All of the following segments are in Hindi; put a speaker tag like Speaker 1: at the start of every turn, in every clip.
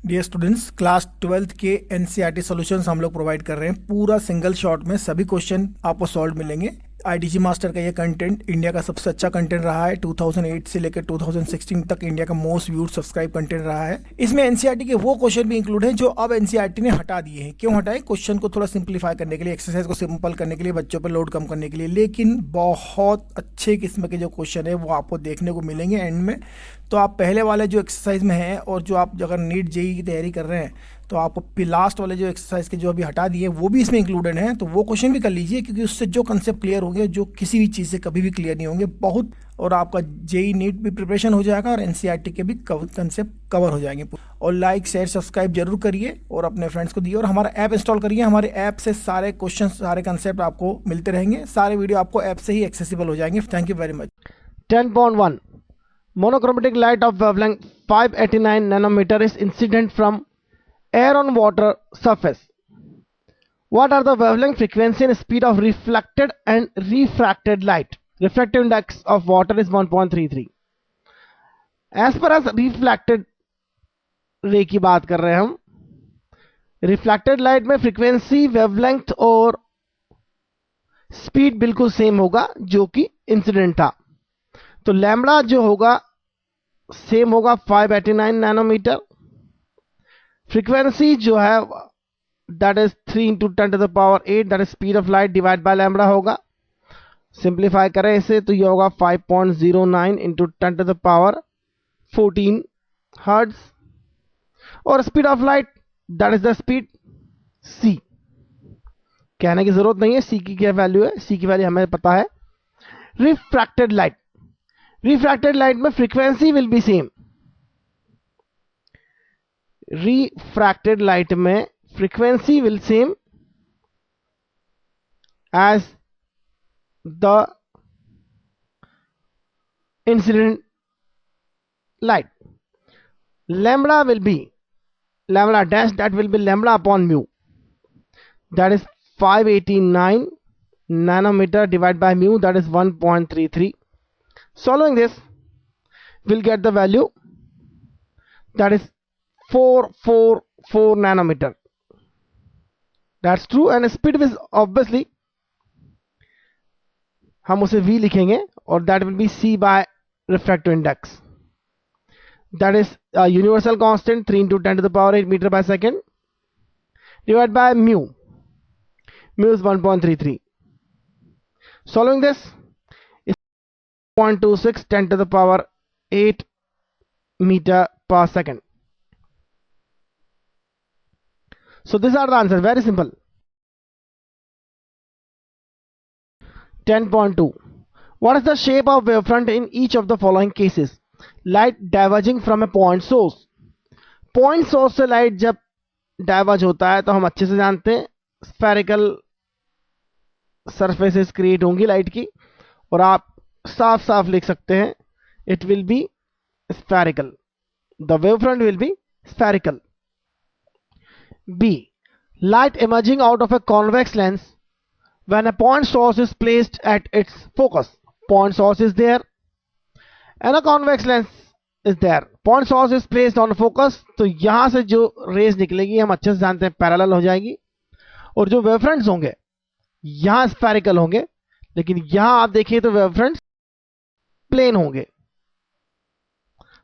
Speaker 1: डियर स्टूडेंट्स, क्लास 12th के एनसीईआरटी सॉल्यूशंस हम लोग प्रोवाइड कर रहे हैं। पूरा सिंगल शॉट में सभी क्वेश्चन आपको सॉल्व मिलेंगे। आईटीजी मास्टर का ये कंटेंट इंडिया का सबसे अच्छा कंटेंट रहा है। 2008 से लेकर 2016 तक इंडिया का मोस्ट व्यूड सब्सक्राइब कंटेंट रहा है। इसमें एनसीईआरटी के वो क्वेश्चन भी इंक्लूड हैं जो अब एनसीईआरटी ने हटा दिए हैं। क्यों हटाए? क्वेश्चन को थोड़ा सिंप्लीफाई करने के लिए, एक्सरसाइज को सिंपल करने के लिए, बच्चों पर लोड कम करने के लिए। लेकिन बहुत अच्छे किस्म के जो क्वेश्चन है वो आपको देखने को मिलेंगे एंड में। तो आप पहले वाले जो एक्सरसाइज में हैं, और जो आप अगर नीट जेई की तैयारी कर रहे हैं तो आप फिर लास्ट वाले जो एक्सरसाइज के जो अभी हटा दिए वो भी इसमें इंक्लूडेड हैं। तो वो क्वेश्चन भी कर लीजिए, क्योंकि उससे जो कंसेप्ट क्लियर होंगे जो किसी भी चीज़ से कभी भी क्लियर नहीं होंगे बहुत। और आपका जेई नीट भी प्रिपरेशन हो जाएगा और एनसीईआरटी के भी कंसेप्ट कवर हो जाएंगे। और लाइक शेयर सब्सक्राइब जरूर करिए और अपने फ्रेंड्स को दिए, और हमारा ऐप इंस्टॉल करिए। हमारे ऐप से सारे क्वेश्चन, सारे कंसेप्ट आपको मिलते रहेंगे। सारे वीडियो आपको ऐप से ही एक्सेसिबल हो जाएंगे। Thank you very much.
Speaker 2: 10.1 Monochromatic light of wavelength 589 nanometer is incident from air on water surface. What are the wavelength, frequency and speed of reflected and refracted light? Refractive index of water is 1.33. As far as reflected ray की बात कर रहे हैं हम, रिफ्लेक्टेड लाइट में फ्रीक्वेंसी, वेवलेंथ और स्पीड बिल्कुल सेम होगा जो कि इंसिडेंट था। तो लैम्बडा जो होगा सेम होगा 589 नैनोमीटर। फ्रीक्वेंसी जो है that is 3 into 10⁸, that is speed of light divide by lambda होगा। सिंप्लीफाई करें इसे तो ये होगा 5.09 इंटू 10⁻14 हर्ट्ज। और speed of light that is the speed c. कहने की जरूरत नहीं है सी की क्या वैल्यू है, सी की वैल्यू हमें पता है। रिफ्रैक्टेड लाइट, रिफ्रैक्टेड लाइट में frequency will be same. Refracted light में frequency will same as the incident light. Lambda will be lambda dash, that will be lambda upon mu, that is 589 nanometer divided by mu, that is 1.33. Solving this we'll get the value that is 444 nanometer. That's true. And speed is obviously हम उसे v लिखेंगे और that will be c by refractive index, that is a universal constant 3 into 10⁸ meter by second divided by mu. Mu is 1.33. Solving this is 0.26 10⁸8 meter per second. So these are the answers. Very simple. 10.2 What is the shape of wavefront in each of the following cases? Light diverging from a point source. Point source से लाइट जब डाइवर्ज होता है तो हम अच्छे से जानते हैं स्फेरिकल सरफेसेस क्रिएट होंगी लाइट की, और आप साफ साफ लिख सकते हैं it will be spherical, the wavefront will be spherical. B, light emerging out of a convex lens when a point source is placed at its focus. Point source is there and a convex lens is there. Point source is placed on focus, तो यहां से जो रेज निकलेगी हम अच्छे से जानते हैं पैरेलल हो जाएगी, और जो वेवफ्रंट्स होंगे यहां स्फेरिकल होंगे, लेकिन यहां आप देखिए तो वेवफ्रंट्स प्लेन होंगे।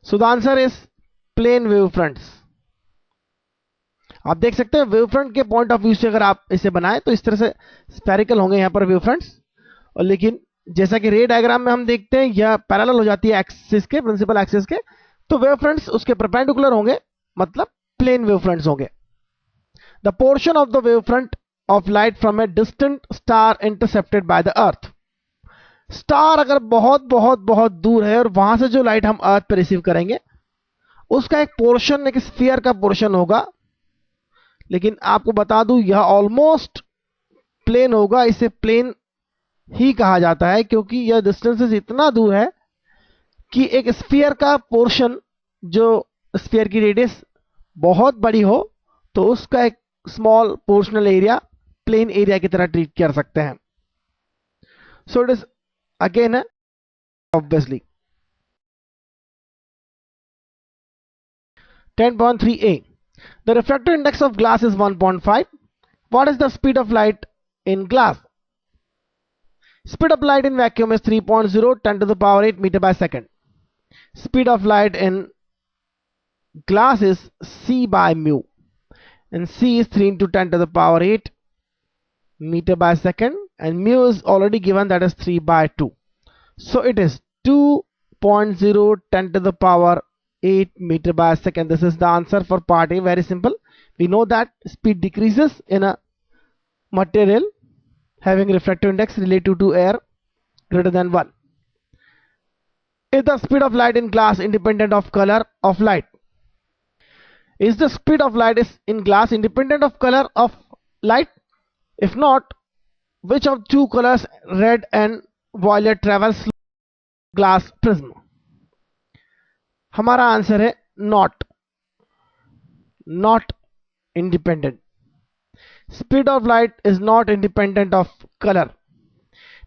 Speaker 2: So the answer is plane wavefronts. आप देख सकते हैं वेवफ्रंट के पॉइंट ऑफ व्यू से अगर आप इसे बनाएं तो इस तरह से स्फेरिकल होंगे यहां पर वेवफ्रंट्स, और लेकिन जैसा कि रे डायग्राम में हम देखते हैं यह पैरेलल हो जाती है एक्सिस के, प्रिंसिपल एक्सिस के, तो वेवफ्रंट्स उसके परपेंडिकुलर होंगे, मतलब प्लेन वेवफ्रंट्स होंगे। The portion of the wavefront of light from a distant star intercepted by the earth. Star अगर बहुत बहुत बहुत दूर है और वहां से जो लाइट हम अर्थ पर रिसीव करेंगे उसका एक पोर्शन, एक स्फीयर का पोर्शन होगा, लेकिन आपको बता दूं यह ऑलमोस्ट प्लेन होगा। इसे प्लेन ही कहा जाता है क्योंकि यह डिस्टेंस इतना दूर है कि एक स्फीयर का पोर्शन, जो स्फीयर की रेडियस बहुत बड़ी हो तो उसका एक स्मॉल पोर्शनल एरिया प्लेन एरिया की तरह ट्रीट कर सकते हैं। So it is again obviously. 10.3a The refractive index of glass is 1.5. What is the speed of light in glass? Speed of light in vacuum is 3.0 10 to the power 8 meter by second. Speed of light in glass is c by mu, and c is 3 into 10 to the power 8 meter by second, and mu is already given, that is 3 by 2. So it is 2.0 10 to the power 8 meter by second. This is the answer for part A. Very simple. We know that speed decreases in a material having refractive index relative to air greater than 1. Is the speed of light in glass independent of color of light? Is the speed of light in glass independent of color of light? If not, which of two colors, red and violet, travels through glass prism? हमारा आंसर है not independent. Speed of light is not independent of color.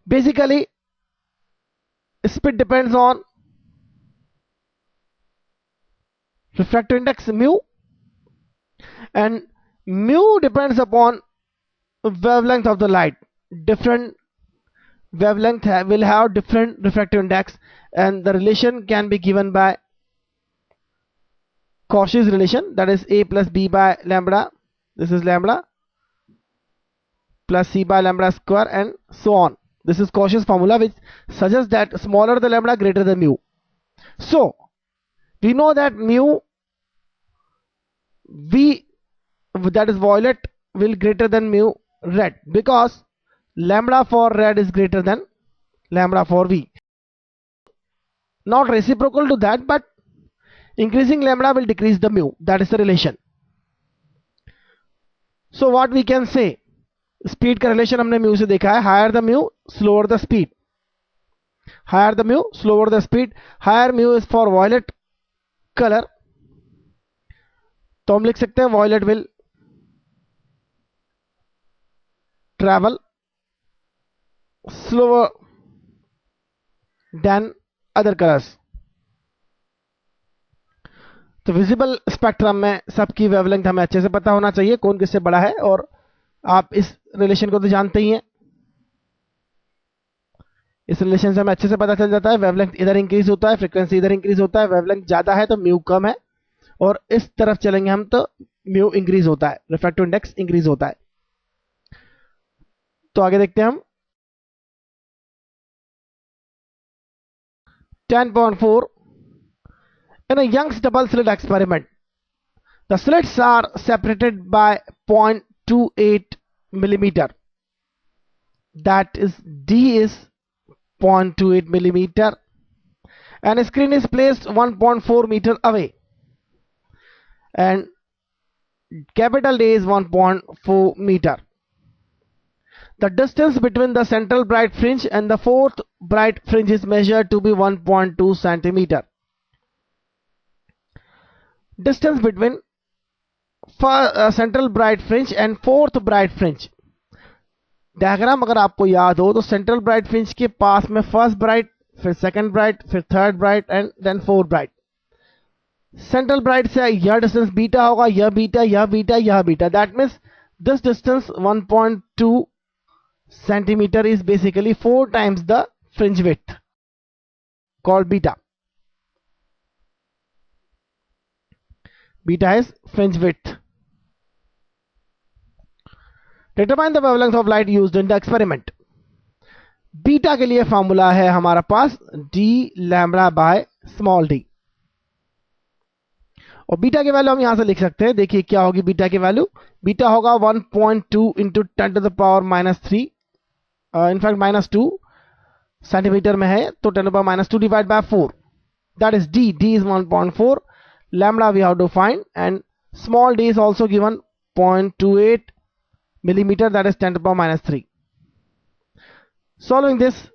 Speaker 2: Basically, speed depends on refractive index mu, and mu depends upon wavelength of the light. Different wavelength will have different refractive index, and the relation can be given by Cauchy's relation, that is a plus b by lambda. This is lambda plus c by lambda square, and so on. This is Cauchy's formula, which suggests that smaller the lambda, greater the mu. So we know that mu v, that is violet, will greater than mu red, because lambda for red is greater than lambda for v. Not reciprocal to that, but increasing lambda will decrease the mu. That is the relation. So what we can say, speed का relation हमने mu से देखा है. Higher the mu, slower the speed. Higher the mu, slower the speed. Higher mu is for violet color, तो हम लिख सकते हैं violet will travel slower than other colors. तो विजिबल स्पेक्ट्रम में सबकी वेवलेंथ हमें अच्छे से पता होना चाहिए, कौन किससे बड़ा है, और आप इस रिलेशन को तो जानते ही हैं. इस रिलेशन से हमें अच्छे से पता चल जाता है वेवलेंथ इधर इंक्रीज होता है, फ्रीक्वेंसी इधर इंक्रीज होता है. वेवलेंथ ज्यादा है तो म्यू कम है, और इस तरफ चलेंगे हम तो म्यू इंक्रीज होता है, रिफ्रैक्टिव इंडेक्स इंक्रीज होता है. तो आगे देखते हैं हम. 10.4. In a Young's double slit experiment, the slits are separated by 0.28 millimeter. That is, D is 0.28 millimeter, and a screen is placed 1.4 meter away, and capital D is 1.4 meter. The distance between the central bright fringe and the fourth bright fringe is measured to be 1.2 centimeter. Distance between central bright fringe and fourth bright fringe. Diagram अगर आपको याद हो तो सेंट्रल ब्राइट फ्रिंज के पास में फर्स्ट ब्राइट, फिर सेकंड ब्राइट, फिर third bright and then fourth bright. Central bright से यह डिस्टेंस बीटा होगा, यह बीटा, यह बीटा, यह beta. That means this distance 1.2 centimeter is basically 4 times the fringe width, called beta. Beta is fringe width. Determine the wavelength of light used in the experiment. Beta के लिए फॉर्मूला है हमारा पास d lambda by small d, और बीटा की वैल्यू हम यहां से लिख सकते हैं. देखिए क्या होगी बीटा की वैल्यू. बीटा होगा 1.2 into 10 to the power -3, in fact -2 centimetre में है, तो 10 to the power -2 divide by 4. That is d. d is 1.4. lambda we have to find, and small d is also given 0.28 millimeter, that is 10 to the power -3. Solving this,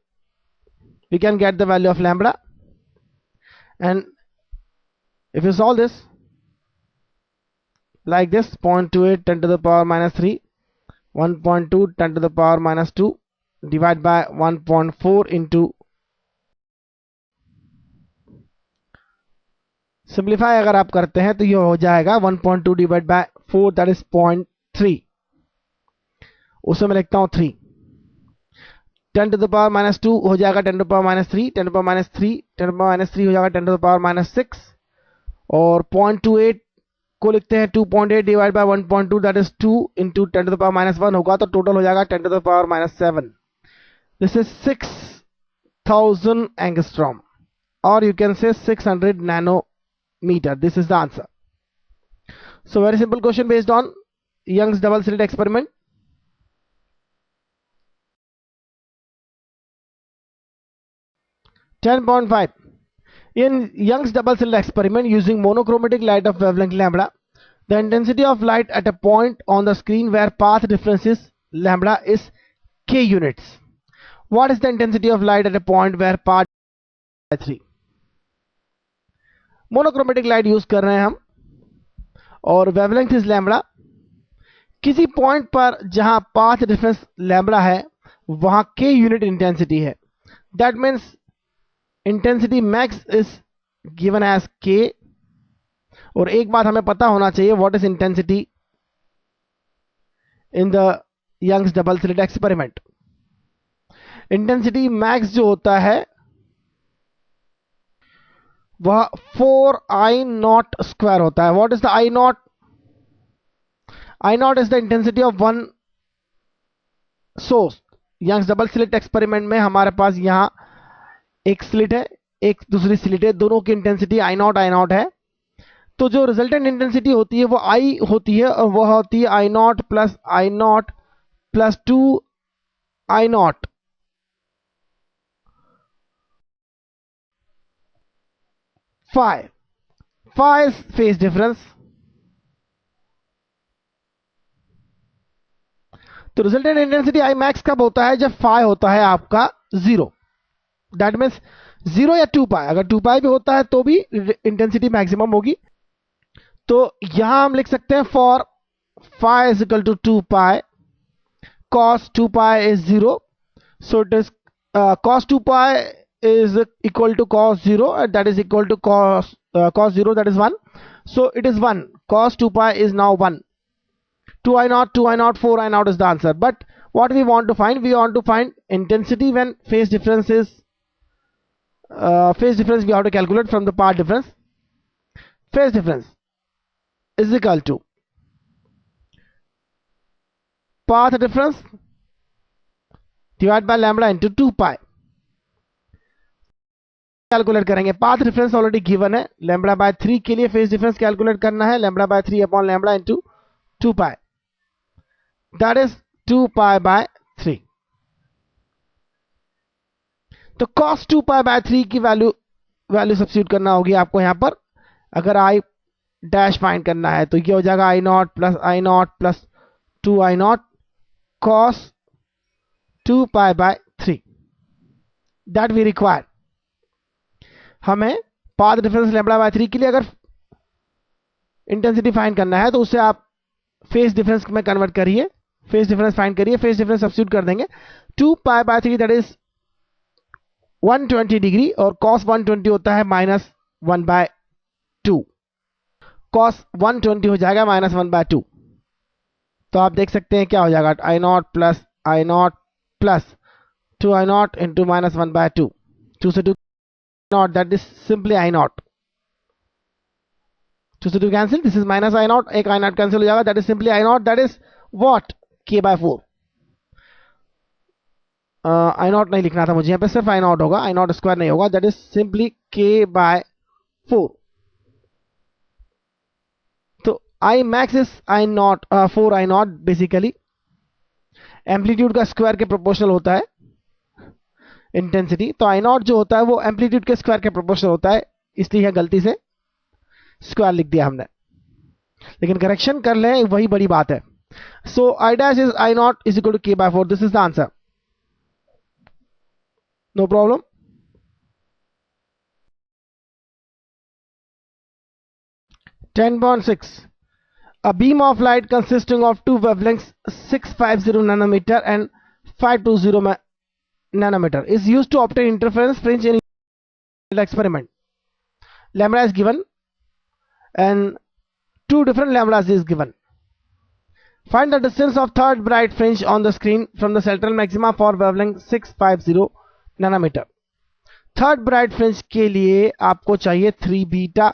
Speaker 2: we can get the value of lambda, and if you solve this like this, 0.28 10 to the power -3, 1.2 10 to the power -2 divide by 1.4 into simplify अगर आप करते हैं तो ये हो जाएगा 1.2 डिवाइड बाय 4 दैट इज 0.3, उसमें मैं लिखता हूं 3, 10 टू द पावर माइनस 2 हो जाएगा 10 to the power minus 3, 10 to the power minus 3, 10 to the power minus 3 हो जाएगा 10 टू द पावर माइनस 6, और 0.28 को लिखते हैं 2.8 divide by 1.2 that is 2 into 10 to the power minus 1 होगा, तो टोटल हो जाएगा 10 to the power minus 7. This is 6000 angstrom, or you can say 600 nanometer. This is the answer. So very simple question based on Young's double slit experiment. (10.5) In Young's double slit experiment using monochromatic light of wavelength lambda, the intensity of light at a point on the screen where path difference is lambda is k units. What is the intensity of light at a point where path by 3? Monochromatic light use कर रहे हैं हम, और वेवलेंथ इज लैम्बडा. किसी पॉइंट पर जहां पाथ डिफरेंस लैम्बडा है वहां के यूनिट इंटेंसिटी है. That means intensity max is given as K. और एक बात हमें पता होना चाहिए, what is intensity in the Young's double slit experiment. Intensity max जो होता है वह 4I0 स्क्वायर होता है. What is the I nought? I nought is the intensity of one source. Young's double slit experiment में हमारे पास यहां एक स्लिट है, एक दूसरी स्लिट है, दोनों की इंटेंसिटी I नॉट है. तो जो रिजल्टेंट इंटेंसिटी होती है वो I होती है, और वह होती है I not plus 2I not. phi is phase difference. तो रिजल्टेंट इंटेंसिटी I मैक्स कब होता है? जब phi होता है आपका 0. दैट मीन्स 0 या 2π. अगर 2π भी होता है तो भी इंटेंसिटी मैक्सिमम होगी. तो यहां हम लिख सकते हैं for phi is equal to 2π, cos 2π is 0. So it is cos 2π is equal to cos 0, and that is equal to cos 0, that is 1. So it is 1. Cos 2π is now 1. 2I0, 4I0 is the answer. But what we want to find? We want to find intensity when phase difference is phase difference we have to calculate from the path difference. Phase difference is equal to path difference divided by lambda into 2π. Calculate करेंगे. पाथ डिफरेंस ऑलरेडी गिवन है. लैम्बडा बाय 3 के लिए फेज डिफरेंस कैलकुलेट करना है. Lambda by 3 upon lambda into 2π, that is 2π by 3. तो cos 2π बाय 3 की वैल्यू सब्स्टिट्यूट करना होगी आपको यहां पर. अगर I डैश फाइंड करना है तो ये हो जाएगा I0 plus 2I0 cos 2π by 3. That we require. हमें पाथ डिफरेंस लैम्बडा बाय 3 के लिए अगर इंटेंसिटी फाइंड करना है तो उससे आप फेज डिफरेंस में कन्वर्ट करिए, फेज डिफरेंस फाइंड करिए, फेज डिफरेंस सब्स्टिट्यूट कर देंगे. 2π बाय 3 दैट इज 120 डिग्री, और cos 120 होता है -1/2. cos 120 हो जाएगा -1/2. तो आप देख सकते हैं क्या हो जाएगा. I0 plus 2I0 into -1/2. 2 से 2 not, that is simply I0. 2 से 2 cancel, this is minus I0, एक I0 cancel हो जाएगा, that is simply I0, that is what? K by 4. I0 नहीं लिखना था मुझे यहाँ पे, सिर्फ I0 होगा, I0 स्क्वायर नहीं होगा, that is simply K by 4. तो I max is I0 4I0 basically. Amplitude का स्क्वायर के प्रोपोर्शनल होता है इंटेंसिटी. तो I0 जो होता है वो एम्पलीट्यूड के स्क्वायर के प्रोपोर्शनल होता है, इसलिए यह गलती से स्क्वायर लिख दिया हमने, लेकिन करेक्शन कर लें वही बड़ी बात है. सो I dash is I0 is equal to K by 4. This is the answer. No problem. (10.6) A beam of light consisting of two wavelengths 650 nanometer and 520 nanometer is used to obtain interference fringe in experiment. Lambda is given. and two different lambdas is given. Find the distance of third bright fringe on the screen from the central maxima for wavelength 650 nanometer. Third bright fringe के लिए आपको चाहिए 3 beta.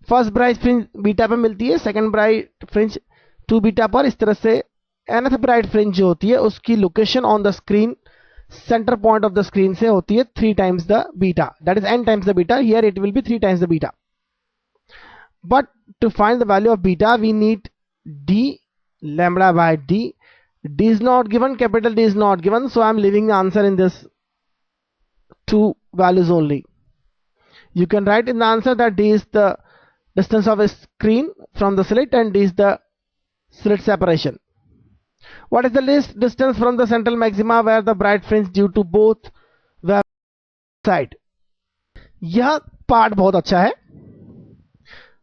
Speaker 2: First bright fringe beta पर मिलती है, सेकंड ब्राइट फ्रिंज 2 बीटा पर. इस तरह से nth ब्राइट फ्रिंज जो होती है उसकी location on the screen centre point of the screen से होती है 3 times the beta, that is n times the beta. Here it will be 3 times the beta. But to find the value of beta we need d lambda by d. D is not given, capital D is not given, so I am leaving the answer in this two values only. You can write in the answer that d is the distance of a screen from the slit and d is the slit separation. What is the least distance from the central maxima where the bright fringe due to both side? यह पार्ट बहुत अच्छा है.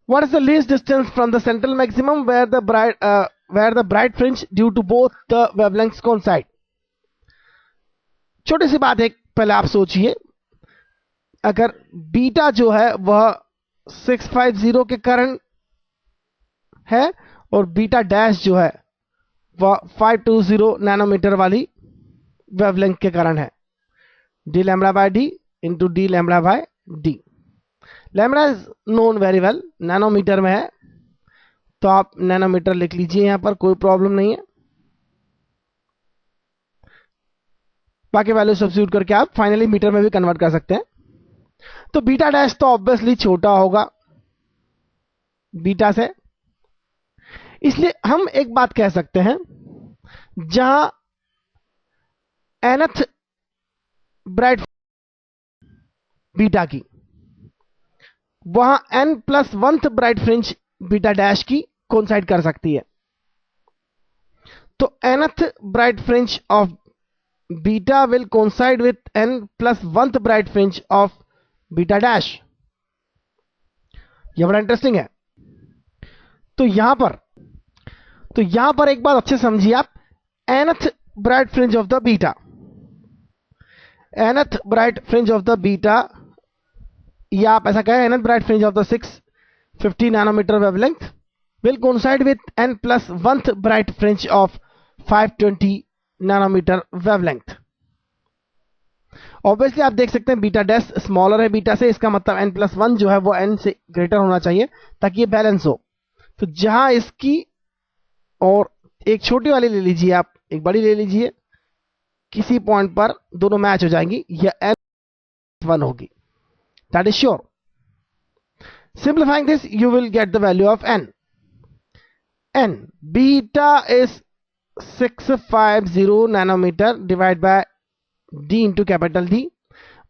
Speaker 2: What is the least distance from the central maximum where the bright fringe due to both the wavelengths coincide? छोटी सी बात है, पहले आप सोचिए, अगर बीटा जो है वह 650 के कारण है और बीटा डैश जो है वह 520 नैनोमीटर वाली वेवलेंथ के कारण है. D lambda by d into D lambda by d. Lambda is known very well, nanometre में है तो आप नैनोमीटर लिख लीजिए, यहां पर कोई प्रॉब्लम नहीं है. बाकी वैल्यू सब्स्टिट्यूट करके आप फाइनली मीटर में भी कन्वर्ट कर सकते हैं. तो बीटा डैश तो ऑब्वियसली छोटा होगा बीटा से, इसलिए हम एक बात कह सकते हैं, जहां nth ब्राइट बीटा की वहां n+1th bright fringe beta dash की कोइंसाइड कर सकती है. तो nth bright fringe of beta will coincide with n+1th bright fringe of beta dash. यह बड़ा इंटरेस्टिंग है. तो यहां पर एक बात अच्छे समझिए आप, nth bright fringe of the beta, nth bright fringe of the beta, या आप ऐसा कहें nth bright fringe of the 650 nanometre wavelength will coincide with n+1th bright fringe of 520 nanometre wavelength. Obviously आप देख सकते हैं बीटा डैश स्मॉलर है बीटा से, इसका मतलब n+1 जो है वो n से ग्रेटर होना चाहिए ताकि ये बैलेंस हो. तो जहां इसकी और एक छोटी वाली ले लीजिए, आप एक बड़ी ले लीजिए, किसी पॉइंट पर दोनों मैच हो जाएंगी, यह n+1 होगी. That is sure. Simplifying this you will get the value of n. Beta is 650 nanometer divided by d into capital D,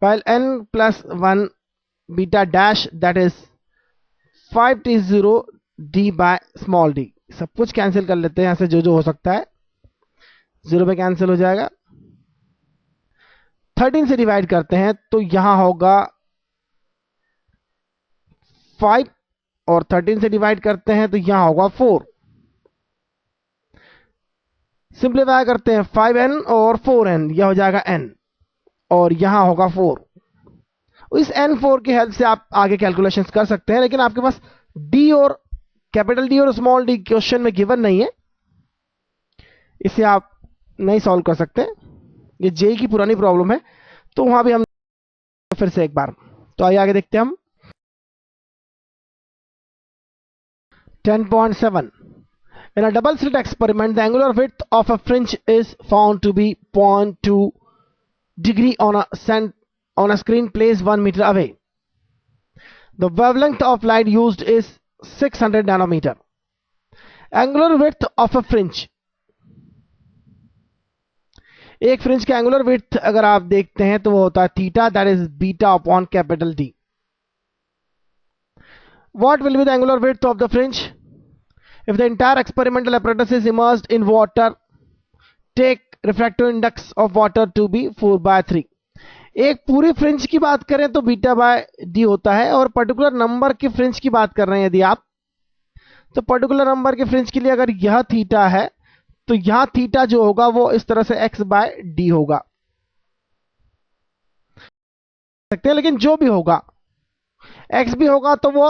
Speaker 2: while n+1 beta dash that is 5t0 d by small d. सब कुछ कैंसिल कर लेते हैं यहां से, जो हो सकता है 0 पे कैंसिल हो जाएगा. 13 से डिवाइड करते हैं तो यहां होगा 5 और 13 से डिवाइड करते हैं तो यहां होगा 4. सिंप्लीफाई करते हैं 5n और 4n, यह हो जाएगा n और यहां होगा 4. इस n4 की हेल्प से आप आगे कैलकुलेशंस कर सकते हैं, लेकिन आपके पास d और कैपिटल D और स्मॉल d क्वेश्चन में गिवन नहीं है, इसे आप नहीं सॉल्व कर सकते. ये जे की पुरानी प्रॉब्लम है, तो वहां भी हम फिर से एक बार. तो आइए आगे देखते हैं हम. 10.7. In a double slit experiment, the angular width of a fringe is found to be 0.2 degree on a screen placed 1 meter away. The wavelength of light used is 600 nanometer. Angular width of a fringe. एक फ्रिंज का एंगुलर विड्थ अगर आप देखते हैं तो वो होता है theta, that is beta upon capital D. What will be the angular width of the fringe? If the entire experimental apparatus is immersed in water, take refractive index of water to be 4/3. एक पूरी फ्रिंज की बात करें तो बीटा बाय डी होता है, और पर्टिकुलर नंबर की फ्रिंज की बात कर रहे हैं यदि आप, तो पर्टिकुलर नंबर की फ्रिंज के लिए अगर यह थीटा है तो यहां थीटा जो होगा वो इस तरह से x बाय डी होगा सकते हैं. लेकिन जो भी होगा x भी होगा तो वो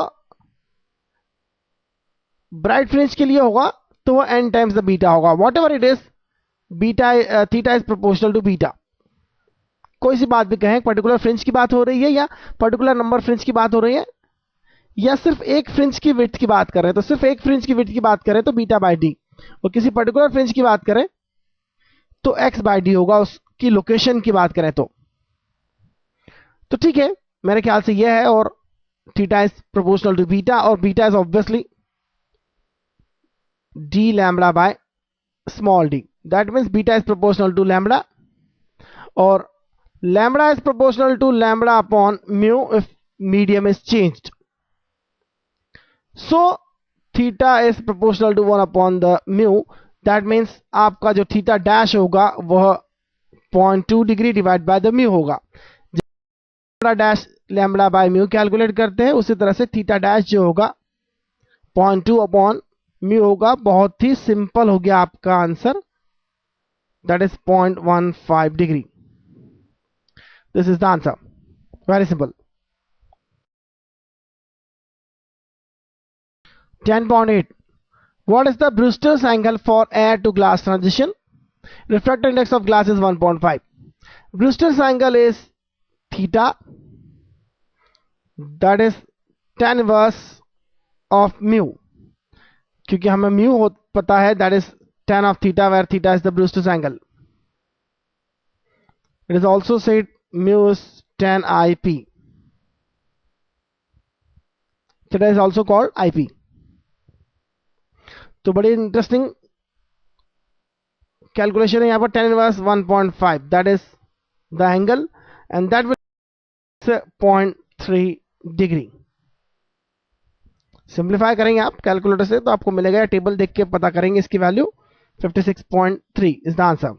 Speaker 2: ब्राइट फ्रिंज के लिए होगा तो वो n टाइम्स द बीटा होगा, whatever it is, beta theta is proportional to beta. कोई सी बात भी कहें, पर्टिकुलर फ्रिंज की बात हो रही है या पर्टिकुलर नंबर फ्रिंज की बात हो रही है या सिर्फ एक फ्रिंज की विड्थ की बात कर रहे हैं, तो सिर्फ एक फ्रिंज की विड्थ की बात करें तो बीटा बाई डी, और किसी पर्टिकुलर फ्रिंज की बात करें तो एक्स बाई डी होगा, उसकी लोकेशन की बात करें तो ठीक है, मेरे ख्याल से यह है। और theta is proportional to beta, और beta is obviously D lambda by small D, that means beta is proportional to lambda, और lambda is proportional to lambda upon mu if medium is changed. So theta is proportional to 1 upon the mu, that means आपका जो थीटा डैश होगा वह 0.2 degree divide by the mu होगा। Lambda dash lambda by mu calculate करते हैं, उसी तरह से थीटा डैश जो होगा 0.2 अपॉन म्यू होगा। बहुत ही सिंपल हो गया आपका answer, that is 0.15 degree. This is the answer, very simple. 10.8 What is the Brewster's angle for air to glass transition? Refractive index of glass is 1.5. Brewster's angle is theta, that is tan inverse of mu, क्योंकि हमें mu पता है, that is tan of theta, where theta is the Brewster's angle. It is also said mu is tan IP. Theta is also called IP. तो बड़ी इंटरेस्टिंग कैलकुलेशन है यहाँ पर, tan inverse 1.5, that is the angle and that will 0.3 degree. Simplify करेंगे आप कैलकुलेटर से तो आपको मिलेगा, टेबल देख के पता करेंगे इसकी value, 56.3 is the answer.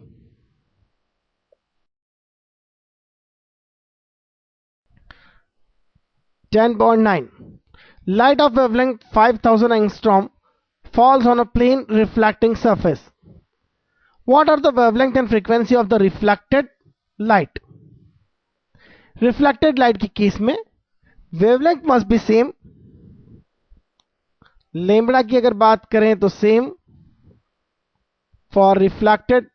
Speaker 2: Light of wavelength 5000 angstrom falls on a plane reflecting surface. What are the wavelength and frequency of the reflected light? Reflected light के केस में wavelength must be same, lambda की अगर बात करें तो same for reflected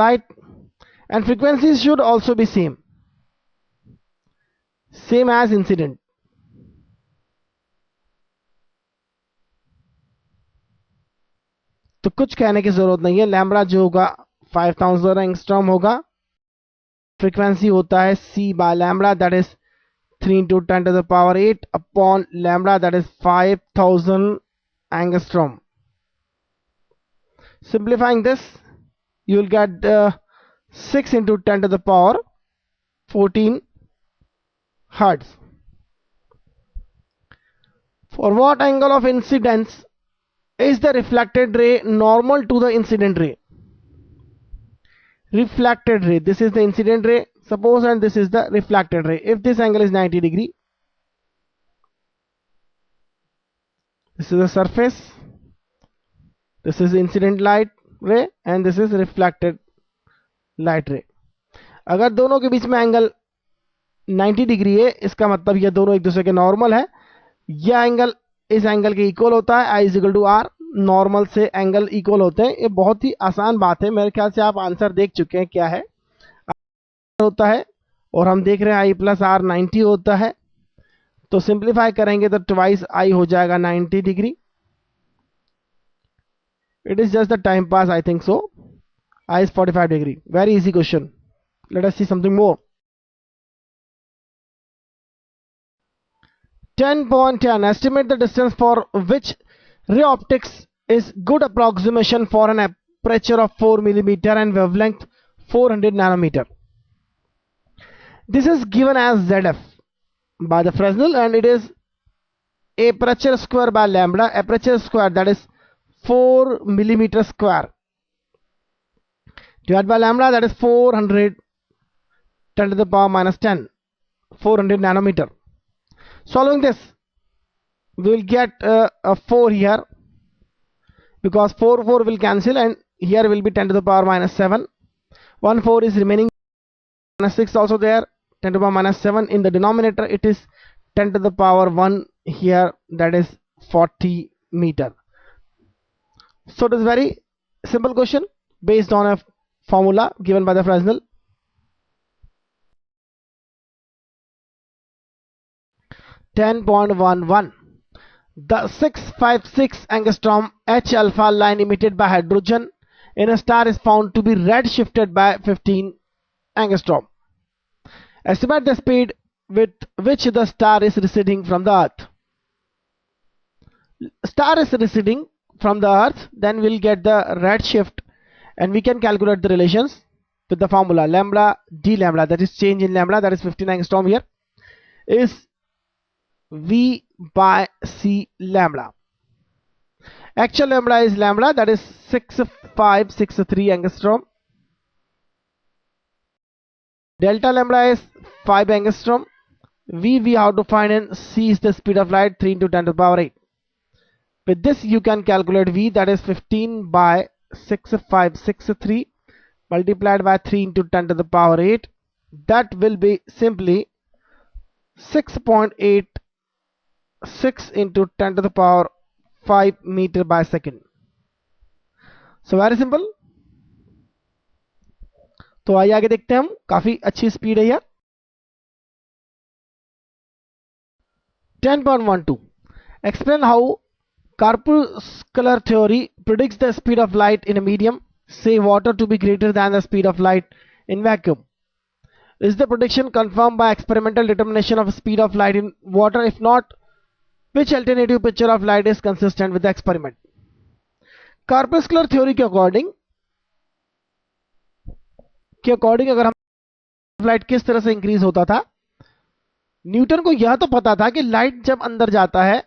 Speaker 2: light, and frequencies should also be same as incident. तो कुछ कहने की जरूरत नहीं है, लैम्बडा जो होगा 5000 एंगस्ट्रॉम होगा, फ्रीक्वेंसी होता है c by lambda, that is 3 into 10 to the power 8 upon lambda, that is 5000 angstrom. Simplifying this you will get 6 into 10 to the power 14 hertz. For what angle of incidence is the reflected ray normal to the incident ray? Reflected ray, this is the incident ray, suppose, and this is the reflected ray. If this angle is 90 degree, this is the surface, this is incident light ray and this is reflected light ray. अगर दोनों के बीच में एंगल 90 डिग्री है, इसका मतलब ये दोनों एक दूसरे के नॉर्मल है, यह एंगल इस एंगल के इक्वल होता है, I is equal to r, normal से एंगल इक्वल होते हैं। ये बहुत ही आसान बात है, मेरे ख्याल से आप आंसर देख चुके हैं क्या है होता है, और हम देख रहे हैं I प्लस आर 90 होता है, तो सिंप्लीफाई करेंगे तो ट्वाइस I हो जाएगा 90 degree. It is just the time pass, I think so. I is 45 degree. Very easy question. Let us see something more. 10.10 Estimate the distance for which ray optics is good approximation for an aperture of 4 millimeter and wavelength 400 nanometer. This is given as ZF by the Fresnel, and it is aperture square by lambda, aperture square, that is 4 millimeter square, divided by lambda, that is 400 10 to the power minus 10, 400 nanometer. Solving this, we will get a 4 here, because 4 will cancel, and here will be 10 to the power minus 7. 1 4 is remaining, minus 6 also there, 10 to the power minus 7. In the denominator it is 10 to the power 1 here, that is 40 meter. So it is very simple question based on a formula given by the Fresnel. (10.11) The 656 angstrom H alpha line emitted by hydrogen in a star is found to be redshifted by 15 angstrom. Estimate the speed with which the star is receding from the Earth. Star is receding from the Earth, then we'll get the redshift, and we can calculate the relations with the formula lambda d lambda, that is change in lambda, that is 15 angstrom here, is V by C lambda. Actual lambda is lambda, that is 6563 angstrom. Delta lambda is 5 angstrom. We have to find, and C is the speed of light, 3 into 10 to the power 8. With this you can calculate V, that is 15 by 6563 multiplied by 3 into 10 to the power 8. That will be simply 6.86 into 10 to the power 5 meter by second. So very simple. तो आइए आगे देखते हैं हम, काफी अच्छी स्पीड है यार. 10.12 Explain how corpuscular theory predicts the speed of light in a medium, say water, to be greater than the speed of light in vacuum. Is the prediction confirmed by experimental determination of speed of light in water? If not, which alternative picture of light is consistent with the experiment? Corpuscular theory के अकॉर्डिंग अगर हम लाइट किस तरह से इंक्रीज होता था, न्यूटन को यह तो पता था कि लाइट जब अंदर जाता है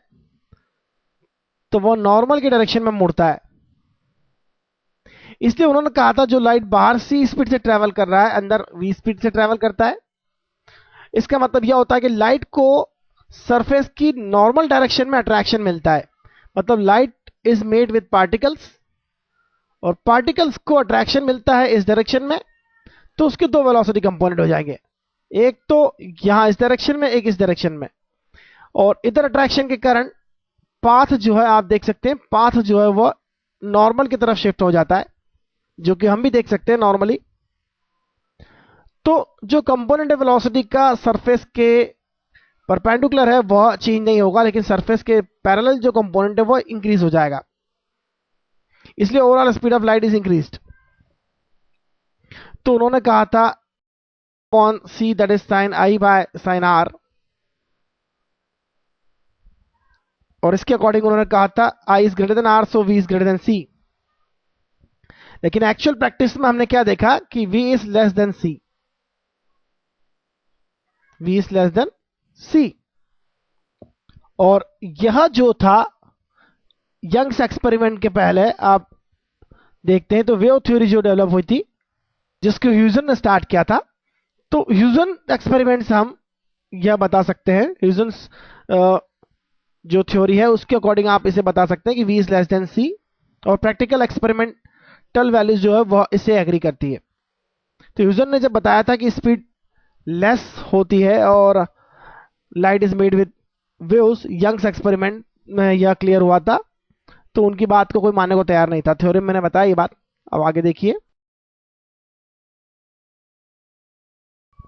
Speaker 2: तो वो नॉर्मल की डायरेक्शन में मुड़ता है, इसलिए उन्होंने कहा था जो लाइट बाहर सी स्पीड से ट्रेवल कर रहा है अंदर वी स्पीड से ट्रेवल करता है. इसका मतलब यह होता है कि लाइट को सरफेस की नॉर्मल डायरेक्शन में अट्रैक्शन मिलता है. मतलब light is made with particles और पार्टिकल्स को अट्रैक्शन मिलता है इस डायरेक्शन में, तो उसके दो वेलोसिटी कंपोनेंट हो जाएंगे, एक तो यहां इस डायरेक्शन में, एक इस डायरेक्शन में. और इधर अट्रैक्शन के कारण पाथ जो है आप देख सकते हैं, पाथ जो है वो नॉर्मल की तरफ शिफ्ट हो जाता है, जो कि हम भी देख सकते हैं नॉर्मली. तो जो कंपोनेंट है वेलोसिटी का सरफेस के परपेंडिकुलर है वह चेंज नहीं होगा, लेकिन सरफेस के पैरेलल जो कंपोनेंट है वह इंक्रीज हो जाएगा, इसलिए overall speed of light is increased. तो उन्होंने कहा था कौन सी, that is sine I by sine R, और इसके अकॉर्डिंग उन्होंने कहा था I is greater than R, so we is greater than C. लेकिन एक्चुअल प्रैक्टिस में हमने क्या देखा कि v is less than c, v is less than c. और यह जो था यंग्स एक्सपेरिमेंट के पहले आप देखते हैं तो वेव थ्योरी जो डेवलप हुई थी जिसको ह्यूजन ने स्टार्ट किया था, तो ह्यूजन एक्सपेरिमेंट से हम यह बता सकते हैं, ह्यूजन जो थ्योरी है उसके अकॉर्डिंग आप इसे बता सकते हैं कि v is less than c, और प्रैक्टिकल एक्सपेरिमेंटल वैल्यूज जो है वह इसे एग्री करती है. तो ह्यूजन ने जब बताया था कि स्पीड लेस होती है और light is made with waves, Young's experiment में यह क्लियर हुआ था, तो उनकी बात को कोई मानने को तैयार नहीं था. थ्योरी में मैंने बताया ये बात. अब आगे देखिए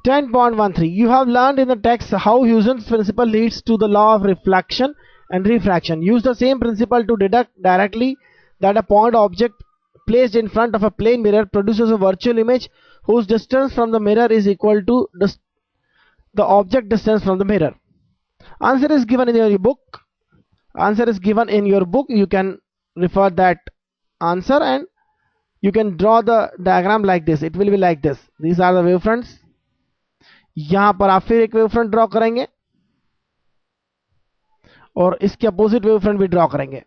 Speaker 2: 10.13 You have learned in the text how Huygens principle leads to the law of reflection and refraction. Use the same principle to deduct directly that a point object placed in front of a plane mirror produces a virtual image whose distance from the mirror is equal to the object distance from the mirror. Answer is given in your book. Answer is given in your book. You can refer that answer and you can draw the diagram like this. It will be like this. These are the wavefronts. यहां पर आप फिर एक वेव फ्रंट ड्रॉ करेंगे और इसके अपोजिट वेव फ्रंट भी ड्रॉ करेंगे.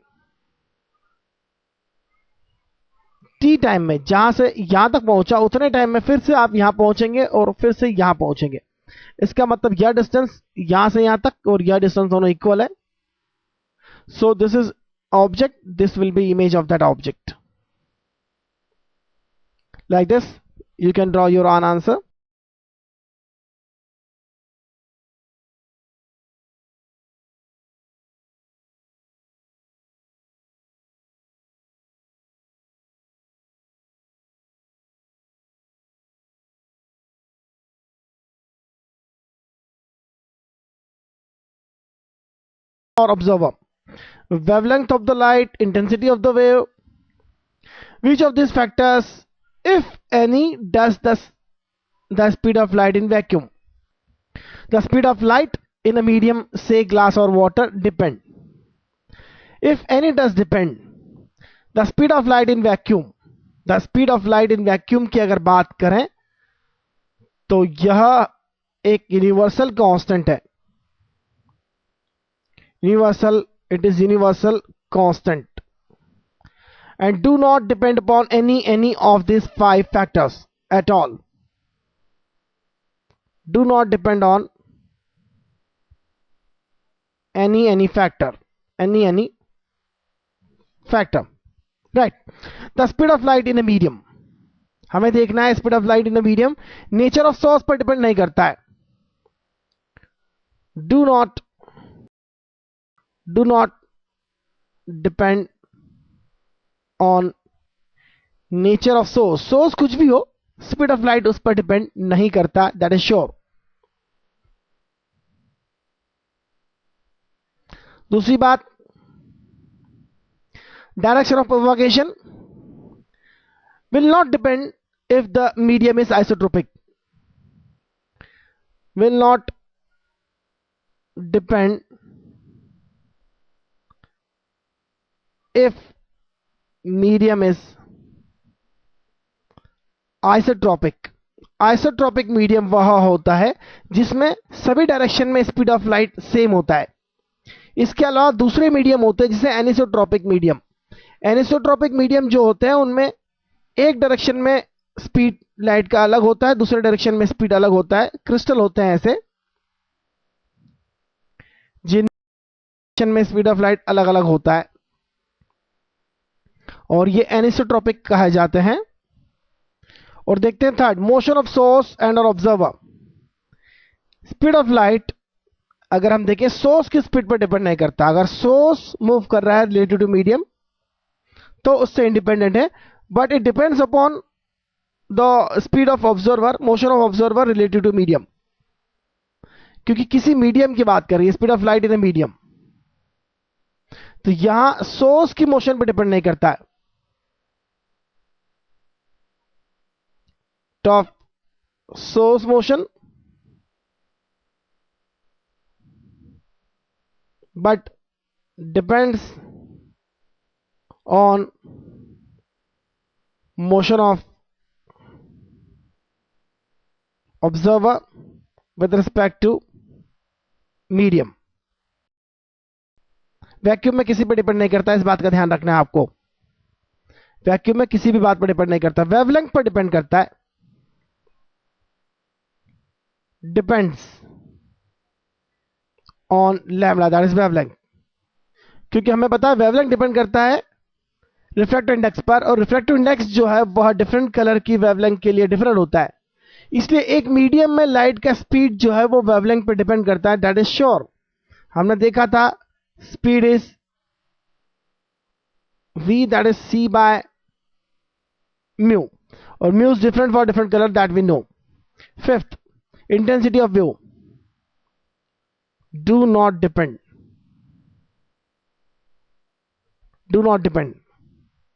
Speaker 2: टी टाइम में जहां से यहां तक पहुंचा उतने टाइम में फिर से आप यहां पहुंचेंगे और फिर से यहां पहुंचेंगे. इसका मतलब यह डिस्टेंस यहां से यहां तक और यह डिस्टेंस दोनों इक्वल है. So this is object, this will be image of that object. Like this you can draw your on answer. or observer. Wavelength of the light, intensity of the wave. Which of these factors, if any, does the speed of light in vacuum? The speed of light in a medium, say glass or water, depend. If any does depend, the speed of light in vacuum, the speed of light in vacuum की अगर बात करें तो यह एक यूनिवर्सल कांस्टेंट है. Universal, it is universal constant and do not depend upon any of these 5 factors at all. Do not depend on any factor, any factor, right? The speed of light in a medium, हमें देखना है speed of light in a medium. Nature of source पर डिपेंड नहीं करता है. Do not depend on nature of source. Source कुछ भी हो, स्पीड ऑफ लाइट उस पर डिपेंड नहीं करता, दैट इज श्योर. दूसरी बात, direction of propagation will not depend if the medium is isotropic. Will not depend if medium is isotropic. Isotropic medium वह होता है जिसमें सभी डायरेक्शन में स्पीड ऑफ लाइट सेम होता है. इसके अलावा दूसरे मीडियम होते हैं जिसे एनिसोट्रॉपिक मीडियम. एनिसोट्रॉपिक मीडियम जो होते हैं उनमें एक डायरेक्शन में स्पीड लाइट का अलग होता है, दूसरे डायरेक्शन में स्पीड अलग होता है. क्रिस्टल होते हैं ऐसे जिन डायरेक्शन में स्पीड ऑफ लाइट अलग अलग होता है और ये एनिसोट्रॉपिक कहे जाते हैं. और देखते हैं third, motion of source and और ऑब्जर्वर. स्पीड ऑफ लाइट अगर हम देखें सोर्स की स्पीड पर डिपेंड नहीं करता. अगर सोर्स मूव कर रहा है रिलेटेड टू मीडियम तो उससे इंडिपेंडेंट है, but it depends upon the speed of observer, motion of observer related to medium. क्योंकि किसी मीडियम की बात कर रही है, speed of light in a medium, तो यहां सोर्स की मोशन पर डिपेंड नहीं करता है. Top source motion but depends on motion of observer with respect to medium. Vacuum में किसी पर डिपेंड नहीं करता, इस बात का ध्यान रखना है आपको. वैक्यूम में किसी भी बात पर डिपेंड नहीं करता. वेवलेंथ पर डिपेंड करता है. Depends on lambda, that is wavelength. क्योंकि हमें पता है वेवलेंथ डिपेंड करता है रिफ्रैक्टिव इंडेक्स पर, और रिफ्रैक्टिव इंडेक्स जो है वह डिफरेंट कलर की वेवलेंथ के लिए डिफरेंट होता है. इसलिए एक मीडियम में लाइट का स्पीड जो है वो वेवलेंथ पर डिपेंड करता है, दैट इज श्योर. हमने देखा था speed is v, that is c by mu, और mu is different for different colour, that we know. Fifth, intensity of view. Do not depend,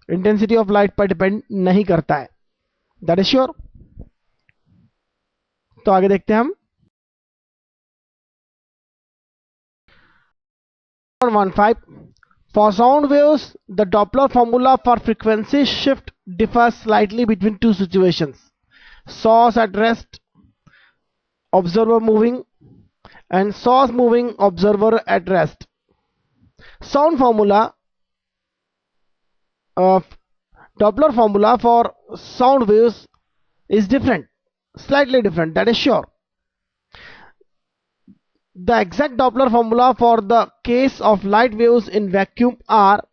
Speaker 2: intensity of light पर डिपेंड नहीं करता है, दैट इज श्योर. तो आगे देखते हैं हम 1.15. For sound waves the Doppler formula for frequency shift differs slightly between two situations. source at rest, observer moving, and source moving, observer at rest. Sound formula of Doppler formula for sound waves is different, slightly different, that is sure. The exact Doppler formula for the case of light waves in vacuum are,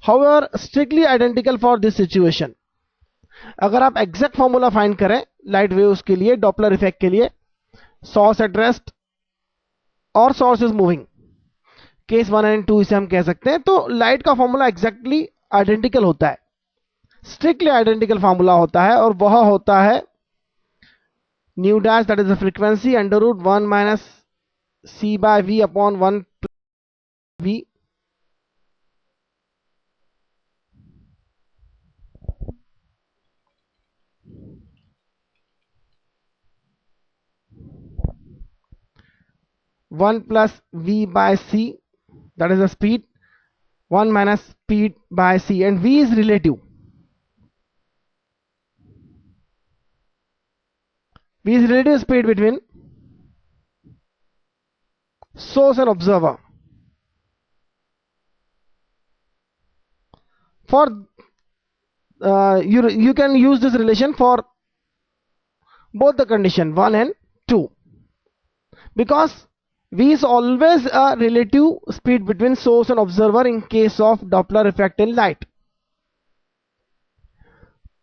Speaker 2: however, strictly identical for this situation. अगर आप एग्जैक्ट फॉर्मूला फाइंड करें लाइट वेव्स के लिए, डॉपलर इफेक्ट के लिए, सोर्स एट रेस्ट और source is moving, case 1 and 2 इसे हम कह सकते हैं, तो लाइट का फॉर्मूला एग्जैक्टली आइडेंटिकल होता है, स्ट्रिक्टली आइडेंटिकल फॉर्मूला होता है, और वह होता है nu dash, that is the frequency, under root 1 minus c by v upon 1 1 plus v by c, that is the speed, 1 minus speed by c, and v is relative. V is relative speed between source and observer. For you can use this relation for both the condition 1 and 2, because v is always a relative speed between source and observer in case of Doppler effect in light.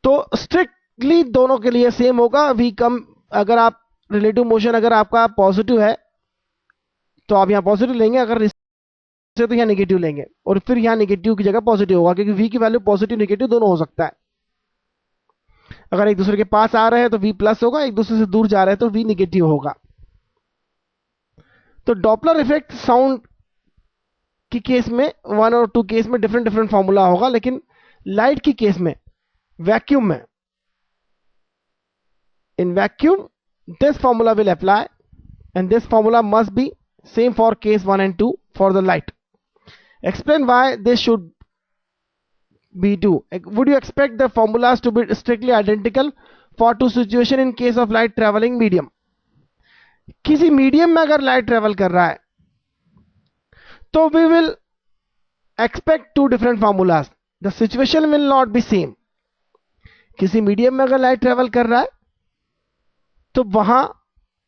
Speaker 2: तो स्ट्रिक्टली दोनों के लिए सेम होगा. v कम, अगर आप रिलेटिव मोशन अगर आपका पॉजिटिव है तो आप यहां पॉजिटिव लेंगे, अगर से तो यहाँ नेगेटिव लेंगे, और फिर यहाँ नेगेटिव की जगह पॉजिटिव होगा, क्योंकि v की वैल्यू पॉजिटिव नेगेटिव दोनों हो सकता है. अगर एक दूसरे के पास आ रहे हैं तो v प्लस होगा, एक दूसरे से दूर जा रहे हैं तो v नेगेटिव होगा. तो डॉपलर इफेक्ट साउंड की केस में 1 और 2 केस में डिफरेंट फॉर्मूला होगा, लेकिन लाइट की केस में, वैक्यूम में, in vacuum this formula will apply, and this formula must be same for case 1 and 2 for the light. Explain why this should be 2. Would you expect the formulas to be strictly identical for 2 situation in case of light traveling medium? किसी मीडियम में अगर लाइट ट्रेवल कर रहा है तो we will expect 2 different formulas. The situation will not be same. किसी मीडियम में अगर लाइट ट्रेवल कर रहा है तो वहां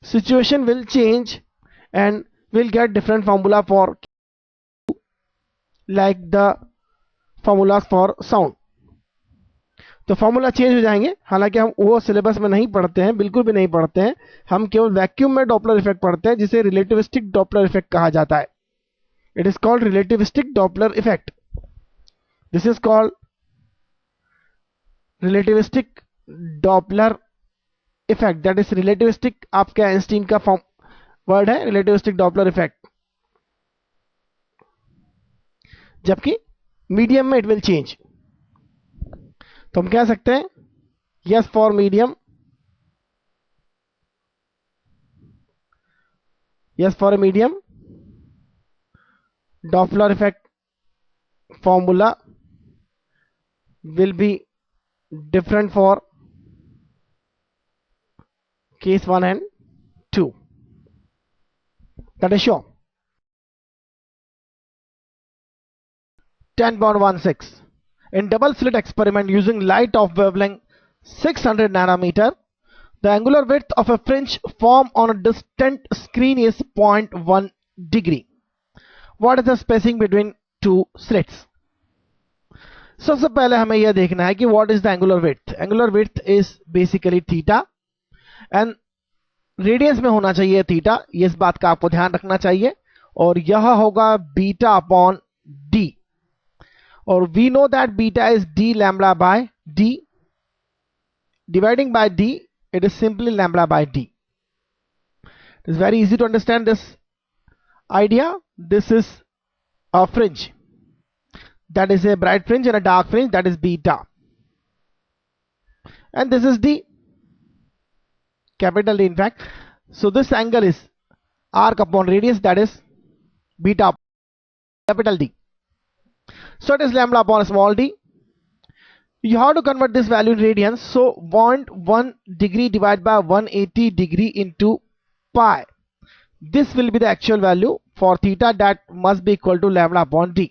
Speaker 2: situation will change and we'll get different formula for like the formulas for sound. तो फॉर्मूला चेंज हो जाएंगे. हालांकि हम वो सिलेबस में नहीं पढ़ते हैं, बिल्कुल भी नहीं पढ़ते हैं. हम केवल वैक्यूम में डॉपलर इफेक्ट पढ़ते हैं, जिसे रिलेटिविस्टिक डॉपलर इफेक्ट कहा जाता है. It is called relativistic Doppler effect. This is called relativistic Doppler effect. That is relativistic, आपके आइंस्टीन का फॉर्म वर्ड है रिलेटिविस्टिक डॉपलर इफेक्ट. जबकि मीडियम में इट विल चेंज. तो हम कह सकते हैं yes for medium, yes for medium Doppler effect formula will be different for case 1 and 2. That is sure. 10.16. In double slit experiment using light of wavelength 600 nanometer, the angular width of a fringe formed on a distant screen is 0.1 degree. What is the spacing between 2 slits? सबसे पहले हमें यह देखना है कि what is the angular width. Angular width is basically theta and radians में होना चाहिए थीटा. ये इस बात का आपको ध्यान रखना चाहिए. और यह होगा बीटा अपॉन डी. और we know that beta is D lambda by D. Dividing by D, it is simply lambda by D. It is very easy to understand this idea. This is a fringe, that is a bright fringe and a dark fringe, that is beta. And this is D, capital D in fact. So this angle is arc upon radius, that is beta capital D. So it is lambda upon small d. You have to convert this value in radians. So 0.1 degree divided by 180 degree into pi. This will be the actual value for theta, that must be equal to lambda upon d.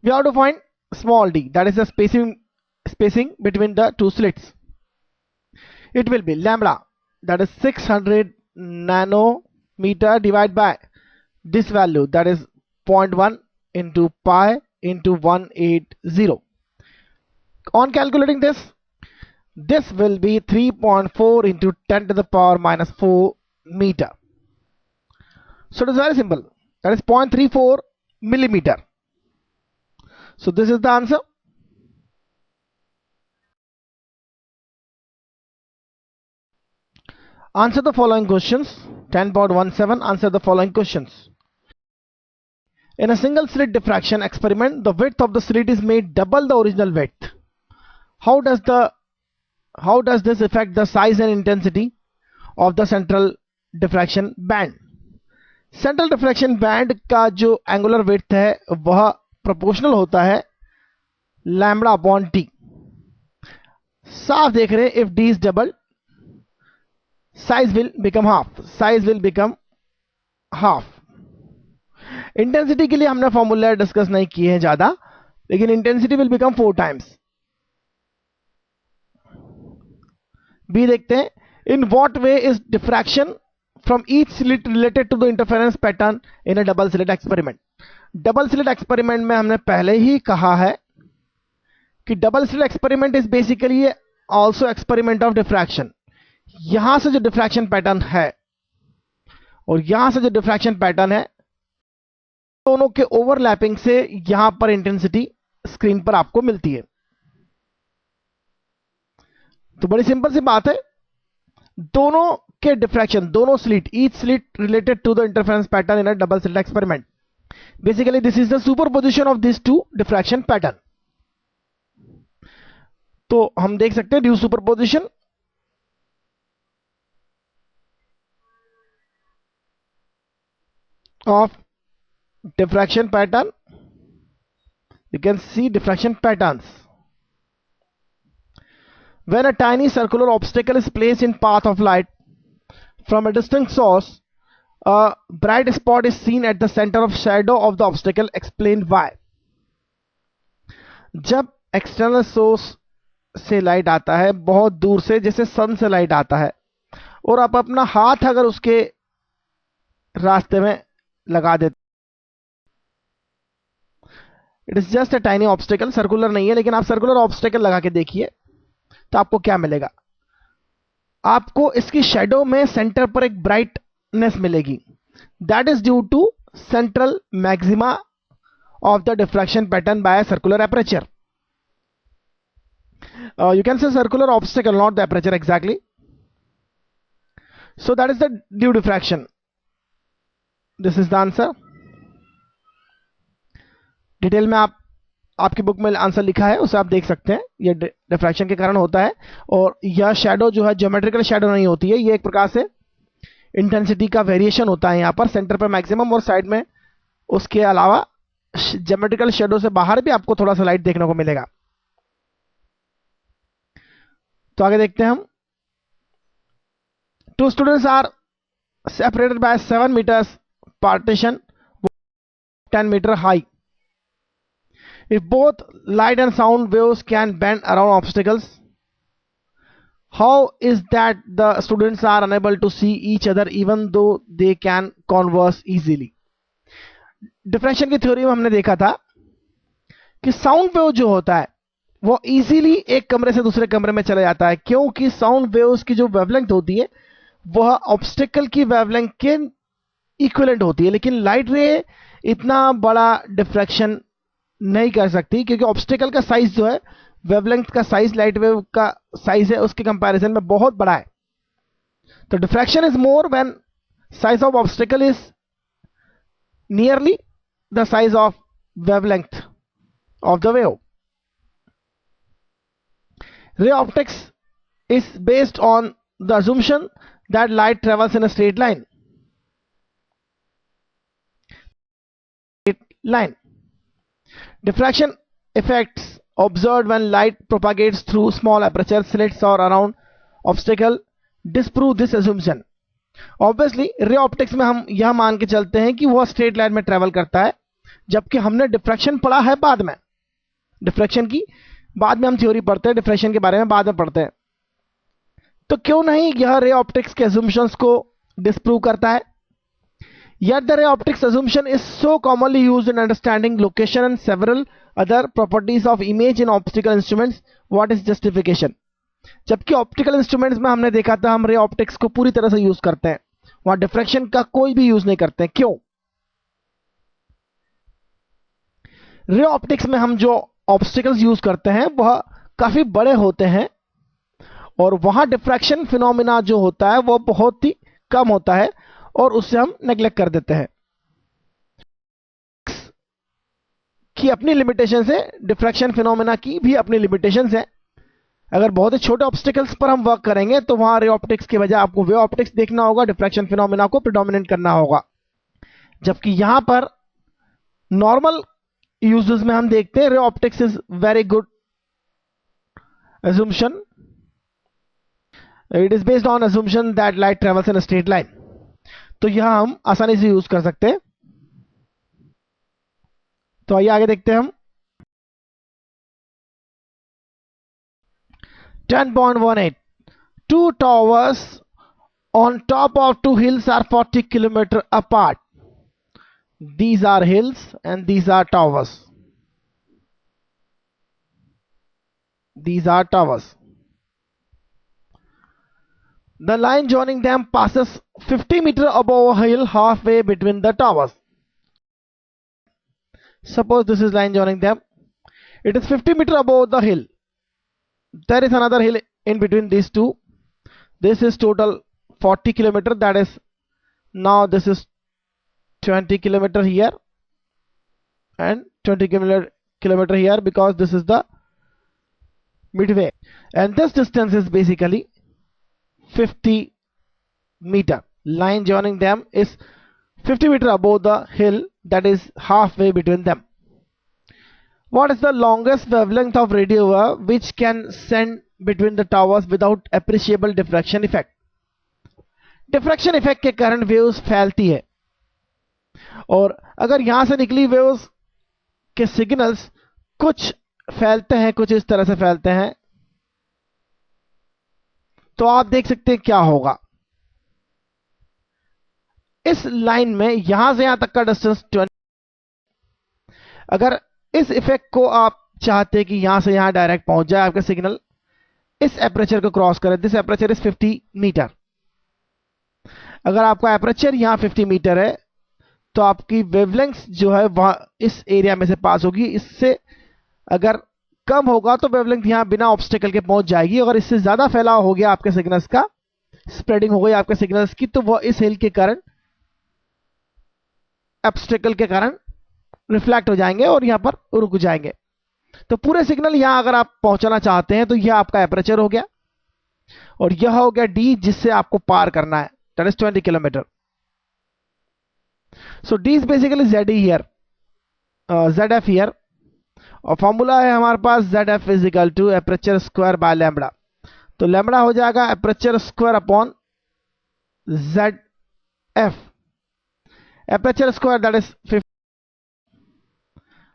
Speaker 2: We have to find small d, that is the spacing between the 2 slits. It will be lambda, that is 600 nanometer divided by this value, that is 0.1 into pi into 180. On calculating this, this will be 3.4 into 10 to the power minus 4 meter. So it is very simple, that is 0.34 millimeter. So this is the answer. Answer the following questions. 10.17. Answer the following questions. In a single slit diffraction experiment, the width of the slit is made double the original width. How does this affect the size and intensity of the central diffraction band? Central diffraction band का जो एंगुलर विड्थ है वह प्रोपोर्शनल होता है लैम्बडा अपॉन टी। साफ देख रहे हैं, if D is double size will become half, size will become half. Intensity के लिए हमने फॉर्मूला डिस्कस नहीं किए हैं ज्यादा, लेकिन इंटेंसिटी विल बिकम 4 टाइम्स। बी देखते हैं, in what way is diffraction from each slit related to the interference pattern in a double slit experiment. Double slit experiment में हमने पहले ही कहा है कि double slit experiment is basically also experiment of diffraction. यहां से जो डिफ्रैक्शन पैटर्न है और यहां से जो डिफ्रैक्शन पैटर्न है, दोनों के ओवरलैपिंग से यहां पर इंटेंसिटी स्क्रीन पर आपको मिलती है। तो बड़ी सिंपल सी बात है, दोनों के डिफ्रैक्शन, दोनों slit, each slit related to the interference pattern in a double slit experiment. Basically this is the superposition of this two diffraction pattern. तो हम देख सकते हैं due superposition of diffraction pattern. You can see diffraction patterns. When a tiny circular obstacle is placed in path of light from a distant source, a bright spot is seen at the center of shadow of the obstacle. Explain why. जब एक्सटर्नल सोर्स से लाइट आता है बहुत दूर से, जैसे सन से लाइट आता है, और आप अपना हाथ अगर उसके रास्ते में लगा देते, it is just a tiny obstacle, circular नहीं है, लेकिन आप सर्कुलर ऑब्स्टेकल लगा के देखिए तो आपको क्या मिलेगा। आपको इसकी शेडो में सेंटर पर एक ब्राइटनेस मिलेगी। That is due to central maxima of the diffraction pattern by circular aperture. You can say circular obstacle, not the aperture exactly. So that is the due diffraction. This is the answer. Detail में आपकी बुक में आंसर लिखा है, उसे आप देख सकते हैं। ये डिफ्रैक्शन के कारण होता है, और यह शैडो जो है ज्योमेट्रिकल शैडो नहीं होती है, ये एक प्रकार से इंटेंसिटी का वेरिएशन होता है। यहाँ पर सेंटर पर मैक्सिमम और साइड में उसके अलावा ज्योमेट्रिकल शैडो से बाहर भी आपको थोड़ा सा लाइट देखने को मिलेगा। तो आगे देखते हैं हम। Two students are separated by 7 meters partition 10 meter high. If both light and sound waves can bend around obstacles, how is that the students are unable to see each other even though they can converse easily? Diffraction की थ्योरी में हमने देखा था कि साउंड वेव जो होता है वो इजीली एक कमरे से दूसरे कमरे में चला जाता है, क्योंकि साउंड वेव्स की जो वेवलेंथ होती है वह ऑब्स्टेकल की वेवलेंथ के इक्विवेलेंट होती है। लेकिन लाइट रे इतना बड़ा डिफ्रैक्शन नहीं कर सकती, क्योंकि ऑब्स्टेकल का साइज जो है, वेवलेंथ का साइज लाइट वेव का साइज है उसके कंपैरिजन में बहुत बड़ा है। तो diffraction is more when size of obstacle is nearly the size of wavelength of the wave. Ray optics is based on the assumption that light travels in a straight line. Diffraction effects observed when light propagates through small aperture slits or around obstacle disprove this assumption. Obviously, ray optics में हम यह मान के चलते हैं कि वह स्ट्रेट लाइन में ट्रेवल करता है, जबकि हमने डिफ्रैक्शन पढ़ा है बाद में। डिफ्रैक्शन की बाद में हम थ्योरी पढ़ते हैं, डिफ्रैक्शन के बारे में बाद में पढ़ते हैं। तो क्यों नहीं यह रे ऑप्टिक्स के assumptions को डिस्प्रूव करता है? Yet the ray optics assumption is so commonly used in understanding location and several other properties of image in optical instruments. What is justification? जबकि ऑप्टिकल इंस्ट्रूमेंट्स में हमने देखा था हम रे ऑप्टिक्स को पूरी तरह से यूज करते हैं, वहां डिफ्रैक्शन का कोई भी यूज नहीं करते हैं। क्यों? रे ऑप्टिक्स में हम जो ऑब्स्टिकल्स यूज करते हैं वह काफी बड़े होते हैं, और वहां डिफ्रैक्शन फिनोमिना जो होता है वो बहुत ही कम होता है, और उससे हम नेग्लेक्ट कर देते हैं। की अपनी लिमिटेशन है, डिफ्रैक्शन फिनोमिना की भी अपनी लिमिटेशन है। अगर बहुत ही छोटे ऑब्स्टिकल्स पर हम वर्क करेंगे तो वहां रे ऑप्टिक्स के बजाय आपको वेव ऑप्टिक्स देखना होगा, डिफ्रैक्शन फिनोमिना को प्रिडोमिनेट करना होगा। जबकि यहां पर नॉर्मल यूजेस में हम देखते हैं ray optics is very good assumption. It is based on assumption that light travels in a straight line. तो यह हम आसानी से यूज कर सकते हैं. तो आइए आगे देखते हैं हम. 10.18 two towers on top of two hills are 40 kilometers apart. These are hills and these are towers. These are towers. The line joining them passes 50 meters above a hill halfway between the towers. Suppose this is line joining them. It is 50 meters above the hill. There is another hill in between these two. This is total 40 kilometers. That is, now this is 20 kilometers here and 20 kilometer here, because this is the midway, and this distance is basically 50 meter. Line joining them is 50 meter above the hill, that is halfway between them. What is the longest wavelength of radio wave which can send between the towers without appreciable diffraction effect? Diffraction effect के कारण वेव्स फैलती है, और अगर यहां से निकली वेव्स के सिग्नल्स कुछ फैलते हैं, कुछ इस तरह से फैलते हैं, तो आप देख सकते हैं क्या होगा. इस लाइन में यहां से यहां तक का डिस्टेंस 20. अगर इस इफेक्ट को आप चाहते हैं कि यहां से यहां डायरेक्ट पहुंच जाए आपका सिग्नल, इस एपरेचर को क्रॉस करें. This aperture is 50 meter. अगर आपका एपरेचर यहां 50 मीटर है तो आपकी वेवलेंथ जो है वह इस एरिया में से पास होगी. इससे अगर कम होगा तो वेवलेंथ यहां बिना ऑब्स्टेकल के पहुंच जाएगी. अगर इससे ज्यादा फैलाव हो गया आपके सिग्नल्स का, स्प्रेडिंग हो गई आपके सिग्नल्स की, तो वह इस हिल के कारण, ऑब्स्टेकल के कारण रिफ्लेक्ट हो जाएंगे और यहां पर रुक जाएंगे. तो पूरे सिग्नल यहां अगर आप पहुंचाना चाहते हैं तो यह आपका एपरेचर हो गया, और यह हो गया डी, जिससे आपको पार करना है, that is 20 kilometre. So D is basically Z here, Z F here, और फॉर्मूला है हमारे पास Z F is equal to aperture square by lambda. तो लैम्बडा हो जाएगा aperture square upon Z F. Aperture square that is 50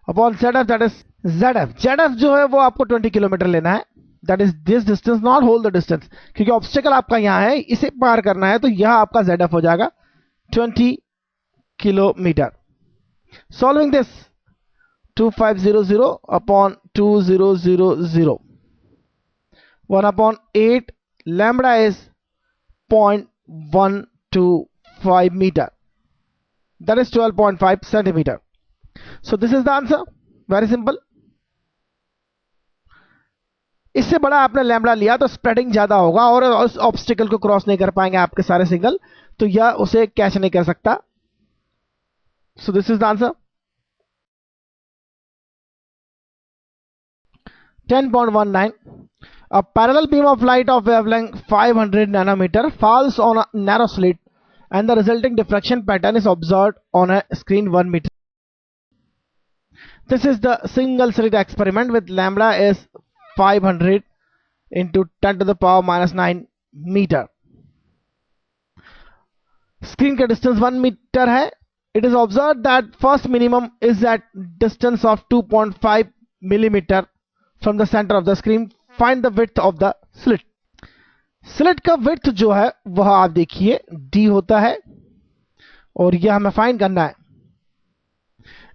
Speaker 2: upon Z F, that is Z F. Z F जो है वो आपको 20 किलोमीटर लेना है. That is this distance, not whole the distance, क्योंकि ऑब्स्टेकल आपका यहां है, इसे पार करना है, तो यह आपका जेड एफ हो जाएगा 20 kilometre. Solving this, 2500 upon 2000, 1 upon 8, lambda is 0.125 meter, that is 12.5 centimeter. So this is the answer, very simple. इससे बड़ा आपने लैम्बडा लिया तो स्प्रेडिंग ज्यादा होगा और उस ऑब्स्टिकल को क्रॉस नहीं कर पाएंगे आपके सारे सिग्नल, तो यह उसे कैच नहीं कर सकता. So this is the answer. 10.19 A parallel beam of light of wavelength 500 nanometer falls on a narrow slit and the resulting diffraction pattern is observed on a screen 1 meter. This is the single slit experiment with lambda is 500 into 10 to the power minus 9 meter. Screen का distance 1 meter है. It is observed that first minimum is at distance of 2.5 millimeter from the center of the screen. Find the width of the slit. Slit का width जो है वह आप देखिए d होता है और यह हमें फाइंड करना है,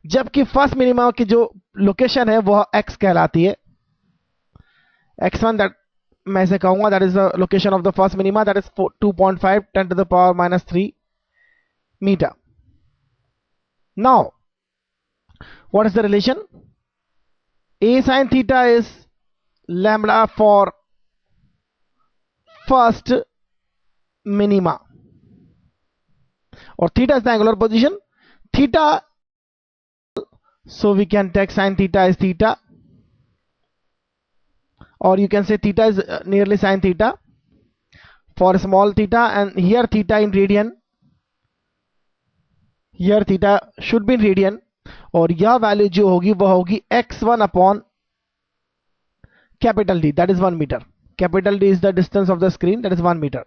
Speaker 2: जबकि फर्स्ट मिनिमा की जो लोकेशन है वह x कहलाती है. x1 दैट मैं इसे कहूंगा that is the location of the first minima, that is 2.5 10 to the power minus 3 meter. Now what is the relation? A sin theta is lambda for first minima, or theta is the angular position. Theta, so we can take sin theta is theta, or you can say theta is nearly sin theta for small theta, and here theta in radian. Here theta should be in radian, और यह वैल्यू जो होगी वह होगी x1 upon capital D, that is 1 meter. Capital D is the distance of the screen, that is 1 meter.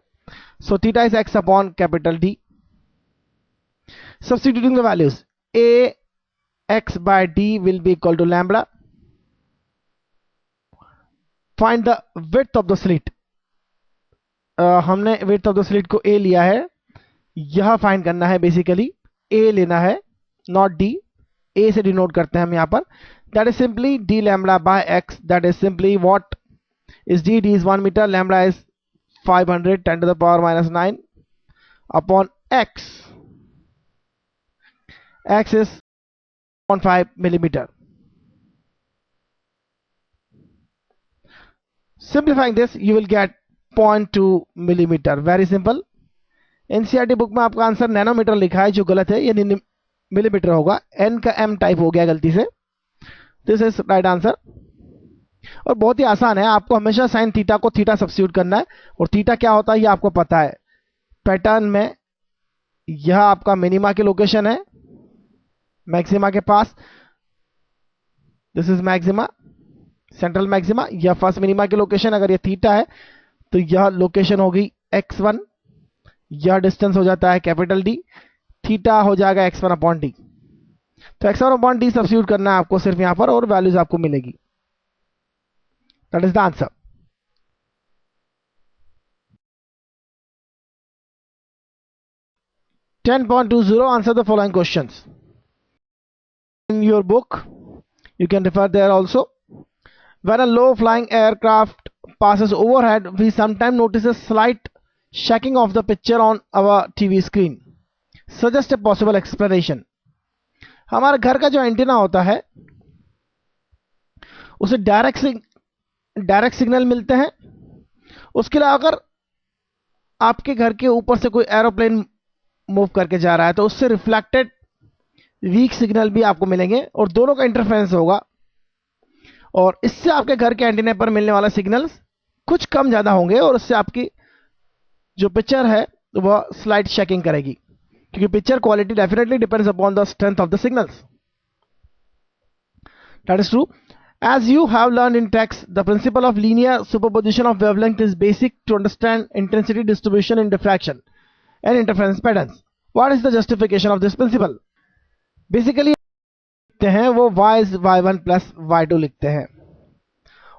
Speaker 2: So theta is x upon capital D. Substituting the values, a x by d will be equal to lambda. Find the width of the slit. हमने width of the slit को a लिया है, यह फाइंड करना है. बेसिकली a लेना है, नॉट d. a से डिनोट करते हैं हम यहां पर. That is simply d lambda by x. That is simply what is d? d is 1 meter, lambda is 500 10 to the power minus 9 upon x. X is 0.5 millimeter. Simplifying this, you will get 0.2 millimeter. Very simple. NCERT book में आपका आंसर नैनोमीटर लिखा है, जो गलत है. ये मिलीमीटर होगा. n का m टाइप हो गया गलती से. This is right answer. और बहुत ही आसान है. आपको हमेशा साइन थीटा को थीटा सब्स्टिट्यूट करना है, और थीटा क्या होता है ये आपको पता है. पैटर्न में यह आपका मिनिमा की लोकेशन है मैक्सिमा के पास. This is maxima, central maxima. यह फर्स्ट मिनिमा की लोकेशन. अगर यह थीटा है तो यह लोकेशन होगी x1. यह डिस्टेंस हो जाता है कैपिटल D. थीटा हो जाएगा x1 अपॉन D. तो x1 अपॉन D सब्स्टिट्यूट करना है आपको सिर्फ यहां पर, और वैल्यूज आपको मिलेगी. That is the answer. Answer the following questions. In your book, you can refer there also. When a low flying aircraft passes overhead, we sometimes notice a slight shaking of the picture on our TV screen. Suggest a possible explanation. हमारे घर का जो एंटीना होता है उसे डायरेक्ट सिग्नल मिलते हैं. उसके अलावा अगर आपके घर के ऊपर से कोई एरोप्लेन मूव करके जा रहा है तो उससे रिफ्लेक्टेड वीक सिग्नल भी आपको मिलेंगे, और दोनों का इंटरफेरेंस होगा, और इससे आपके घर के एंटीना पर मिलने वाला सिग्नल्स कुछ कम ज्यादा होंगे, और उससे आपकी जो पिक्चर है वह स्लाइड शेकिंग करेगी, क्योंकि picture quality definitely depends upon the strength of the signals. That is true. As you have learned in text, the principle of linear superposition of wavelength is basic to understand intensity distribution in diffraction and interference patterns. What is the justification of this principle? Basically, लिखते हैं वो y is y1 plus y2 लिखते हैं,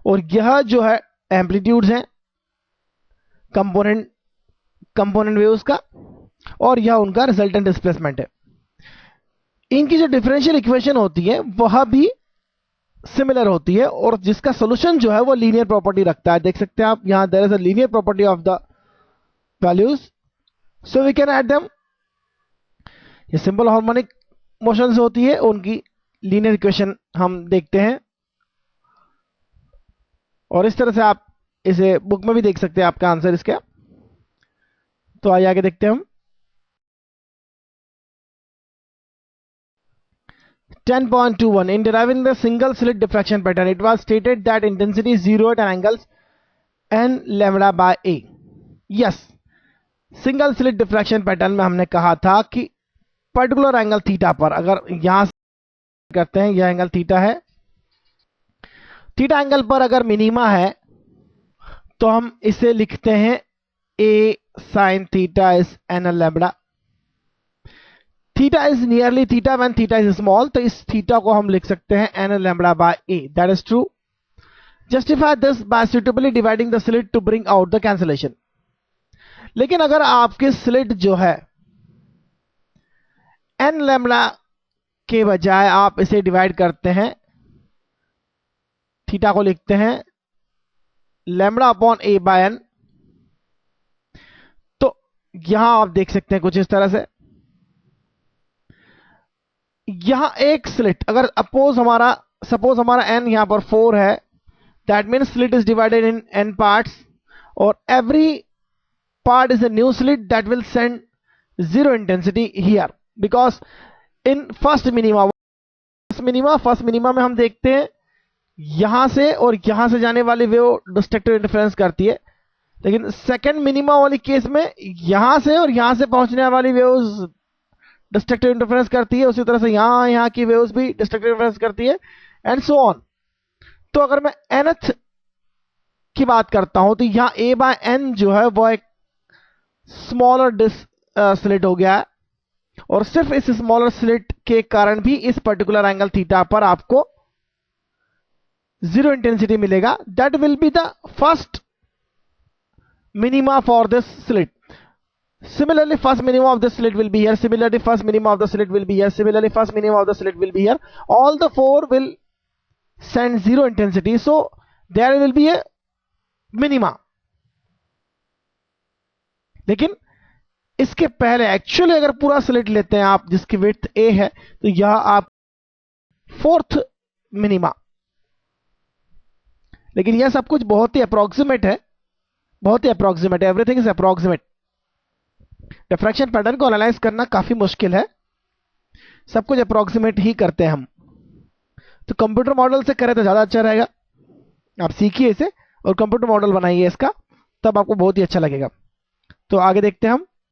Speaker 2: और यह जो है एम्पलीट्यूड्स हैं कंपोनेंट वेव्स का, और यह उनका रिजल्टेंट डिस्प्लेसमेंट है. इनकी जो डिफरेंशियल इक्वेशन होती है वह भी सिमिलर होती है, और जिसका सॉल्यूशन जो है वो लीनियर प्रॉपर्टी रखता है. देख सकते हैं आप यहां, there is a linear property of the values, so we can add them. ये सिंपल हार्मोनिक मोशंस होती है, उनकी लीनियर इक्वेशन हम देखते हैं, और इस तरह से आप इसे बुक में भी देख सकते हैं आपका आंसर इसका. तो आइए आगे देखते हैं हम. 10.21 In deriving the single slit diffraction pattern, it was stated that intensity is zero at angles n lambda by a. Yes, single slit diffraction pattern में हमने कहा था कि पर्टिकुलर एंगल थीटा पर, अगर यहां से करते हैं, यह एंगल थीटा है, थीटा एंगल पर अगर मिनिमा है तो हम इसे लिखते हैं a sin theta is n lambda. Theta is nearly theta when theta is small, तो इस थीटा को हम लिख सकते हैं n lambda by a. That is true. Justify this by suitably dividing the slit to bring out the cancellation. लेकिन अगर आपकी स्लिट जो है n lambda के बजाय आप इसे डिवाइड करते हैं, थीटा को लिखते हैं lambda upon a by n, तो यहां आप देख सकते हैं कुछ इस तरह से. यहां एक स्लिट, अगर सपोज हमारा n यहां पर 4 है, that means slit is divided in n parts, और every part is a new slit that will send zero intensity here, because in first minima में हम देखते हैं यहां से और यहां से जाने वाली वेव डिस्ट्रक्टिव इंटरफेरेंस करती है, लेकिन सेकेंड मिनिमा वाली केस में यहां से और यहां से पहुंचने वाली वेव्स डिस्ट्रक्टिव इंटरफेरेंस करती है, उसी तरह से यहाँ की वेव्स भी डिस्ट्रक्टिव इंटरफेरेंस करती है, एंड सो ऑन। तो अगर मैं nth की बात करता हूं तो यहां a/n जो है वो एक स्मॉलर स्लिट हो गया है, और सिर्फ इस स्मॉलर स्लिट के कारण भी इस पर्टिकुलर एंगल थीटा पर आपको जीरो इंटेंसिटी मिलेगा। That will be the first minima for this slit. Similarly, first minimum of the slit will be here. Similarly, first minimum of the slit will be here. Similarly, first minimum of the slit will be here. All the four will send zero intensity. So there will be a minima. लेकिन इसके पहले एक्चुअली अगर पूरा स्लिट लेते हैं आप जिसकी विड्थ a है, तो यह आप फोर्थ मिनिमा। लेकिन यह सब कुछ बहुत ही अप्रोक्सीमेट है, बहुत ही अप्रोक्सीमेट है, everything is approximate. Diffraction pattern को एनालाइज करना काफी मुश्किल है, सब कुछ अप्रोक्सीमेट ही करते हैं हम। तो कंप्यूटर मॉडल से करें तो ज्यादा अच्छा रहेगा। आप सीखिए इसे और कंप्यूटर मॉडल बनाइए इसका, तब आपको बहुत ही अच्छा लगेगा। तो आगे देखते हैं हम।